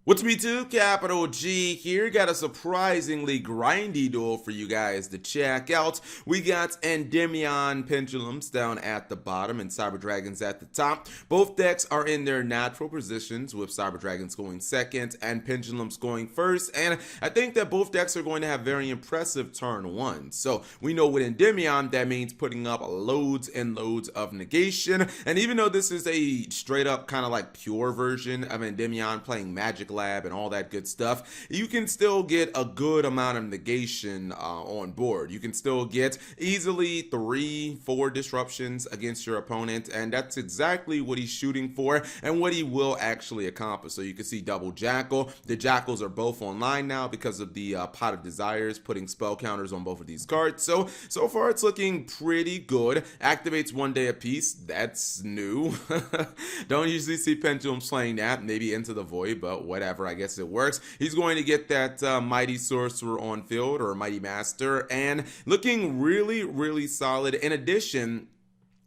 What's me too? Capital G here. Got a surprisingly grindy duel for you guys to check out. We got Endymion Pendulums down at the bottom and Cyber Dragons at the top. Both decks are in their natural positions, with Cyber Dragons going second and Pendulums going first. And I think that both decks are going to have very impressive turn one. So we know with Endymion, that means putting up loads and loads of negation. And even though this is a straight up kind of like pure version of Endymion playing Magic Lab and all that good stuff, you can still get a good amount of negation on board. You can still get easily 3-4 disruptions against your opponent, and that's exactly what he's shooting for and what he will actually accomplish. So you can see double Jackal. The Jackals are both online now because of the Pot of Desires, putting spell counters on both of these cards. So far it's looking pretty good. Activates 1 day apiece. That's new. Don't usually see Pendulums playing that. Maybe Into the Void, but whatever. I guess it works. He's going to get that Mighty Sorcerer on field, or Mighty Master, and looking really, really solid. In addition,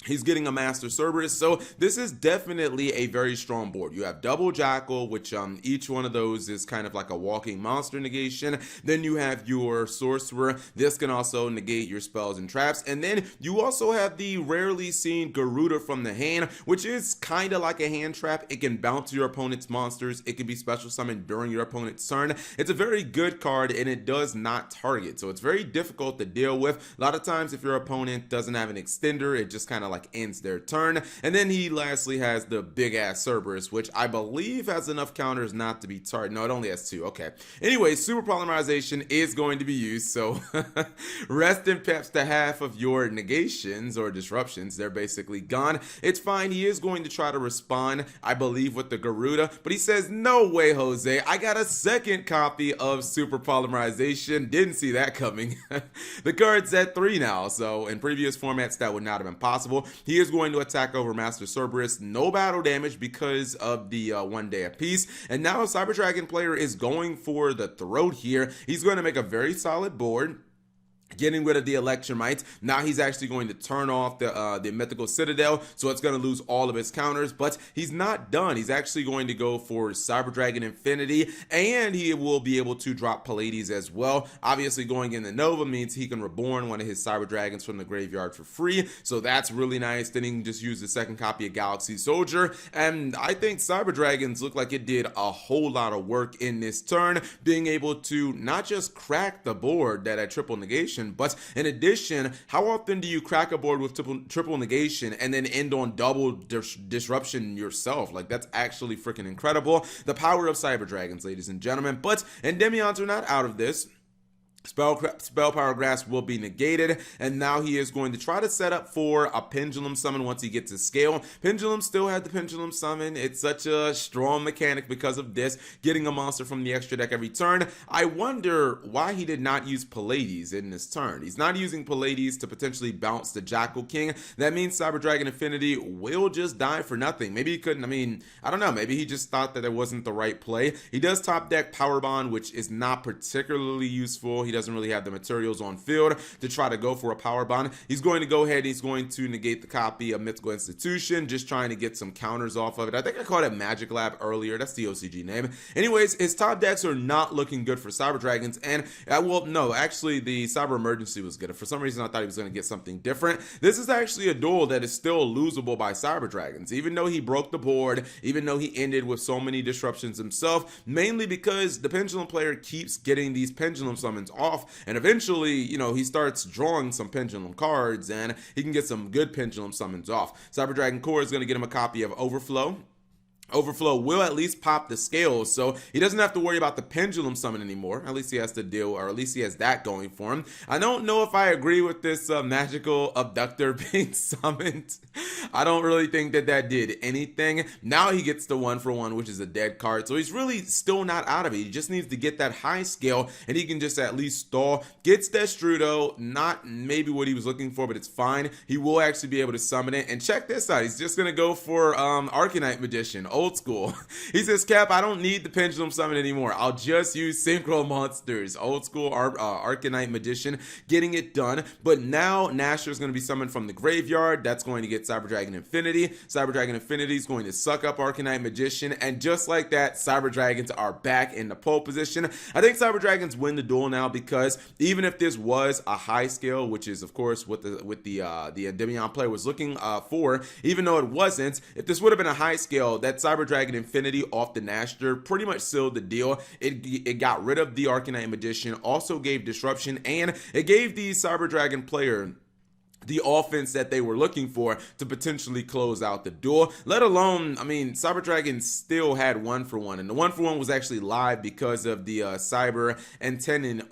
he's getting a Master Cerberus, so this is definitely a very strong board. You have double Jackal, which each one of those is kind of like a walking monster negation. Then you have your Sorcerer. This can also negate your spells and traps. And then you also have the rarely seen Garuda from the hand, which is kind of like a hand trap. It can bounce your opponent's monsters. It can be special summoned during your opponent's turn. It's a very good card, and it does not target, so it's very difficult to deal with. A lot of times if your opponent doesn't have an extender, it just kind of like ends their turn. And then he lastly has the big ass Cerberus, which I believe has enough counters not to be targeted. No, it only has 2. Okay. Anyway, super polymerization is going to be used, so rest in peps to half of your negations or disruptions. They're basically gone. It's fine. He is going to try to respond, I believe, with the Garuda, but he says, no way, Jose. I got a second copy of super polymerization. Didn't see that coming. The card's at 3 now, so in previous formats that would not have been possible. He is going to attack over Master Cerberus, no battle damage because of the 1 day apiece. And now Cyber Dragon player is going for the throat here. He's going to make a very solid board, getting rid of the Electromites. Now he's actually going to turn off the Mythical Citadel, so it's going to lose all of his counters, but he's not done. He's actually going to go for Cyber Dragon Infinity, and he will be able to drop Pallades as well. Obviously, going into Nova means he can reborn one of his Cyber Dragons from the graveyard for free, so that's really nice. Then he can just use the second copy of Galaxy Soldier, and I think Cyber Dragons look like it did a whole lot of work in this turn, being able to not just crack the board that had triple negation, but in addition, how often do you crack a board with triple negation and then end on double disruption yourself? Like, that's actually freaking incredible. The power of Cyber Dragons, ladies and gentlemen. But Endymions are not out of this. Spell Power Grasp will be negated, and now he is going to try to set up for a Pendulum Summon once he gets his scale. Pendulum still had the Pendulum Summon. It's such a strong mechanic because of this, getting a monster from the extra deck every turn. I wonder why he did not use Pallades in this turn. He's not using Pallades to potentially bounce the Jackal King. That means Cyber Dragon Infinity will just die for nothing. Maybe he couldn't, I don't know. Maybe he just thought that it wasn't the right play. He does top deck Power Bond, which is not particularly useful. He doesn't really have the materials on field to try to go for a power bond. He's going to go ahead and he's going to negate the copy of Mythical Institution, just trying to get some counters off of it. I think I called it Magic Lab earlier. That's the OCG name. Anyways, his top decks are not looking good for Cyber Dragons, and well, no, actually the Cyber Emergency was good. For some reason I thought he was going to get something different. This is actually a duel that is still losable by Cyber Dragons, even though he broke the board, even though he ended with so many disruptions himself, mainly because the Pendulum player keeps getting these Pendulum Summons off. And eventually, you know, he starts drawing some Pendulum cards and he can get some good Pendulum Summons off. Cyber Dragon Core is going to get him a copy of Overflow. Overflow will at least pop the scales, so he doesn't have to worry about the Pendulum Summon anymore. At least he has to deal, or at least he has that going for him. I don't know if I agree with this magical abductor being summoned. I don't really think that that did anything. Now he gets the 1-for-1, which is a dead card, so he's really still not out of it. He just needs to get that high scale, and he can just at least stall. Gets Destrudo, not maybe what he was looking for, but it's fine. He will actually be able to summon it, and check this out. He's just going to go for Arcanite Magician. old school. He says, Cap, I don't need the Pendulum Summon anymore. I'll just use Synchro Monsters. Old school Arcanite Magician getting it done. But now Nasher is going to be summoned from the graveyard. That's going to get Cyber Dragon Infinity. Cyber Dragon Infinity is going to suck up Arcanite Magician. And just like that, Cyber Dragons are back in the pole position. I think Cyber Dragons win the duel now because even if this was a high scale, which is of course what the Endymion player was looking for, even though it wasn't, if this would have been a high scale, that Cyber Dragon Infinity off the Nasher pretty much sealed the deal. It got rid of the Arcanite Magician, also gave disruption, and it gave the Cyber Dragon player the offense that they were looking for to potentially close out the duel. Let alone, I mean, Cyber Dragon still had 1-for-1, and the 1-for-1 was actually live because of the Cyber Antenna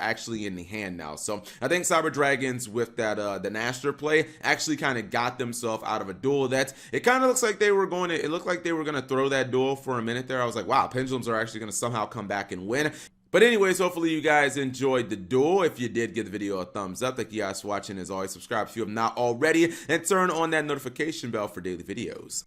actually in the hand now. So I think Cyber Dragons with that the Nasher play actually kind of got themselves out of a duel that it kind of looks like they were going to. It looked like they were going to throw that duel for a minute there. I was like, wow, Pendulums are actually going to somehow come back and win. But anyways, hopefully you guys enjoyed the duel. If you did, give the video a thumbs up. Thank you guys for watching. As always, subscribe if you have not already, and turn on that notification bell for daily videos.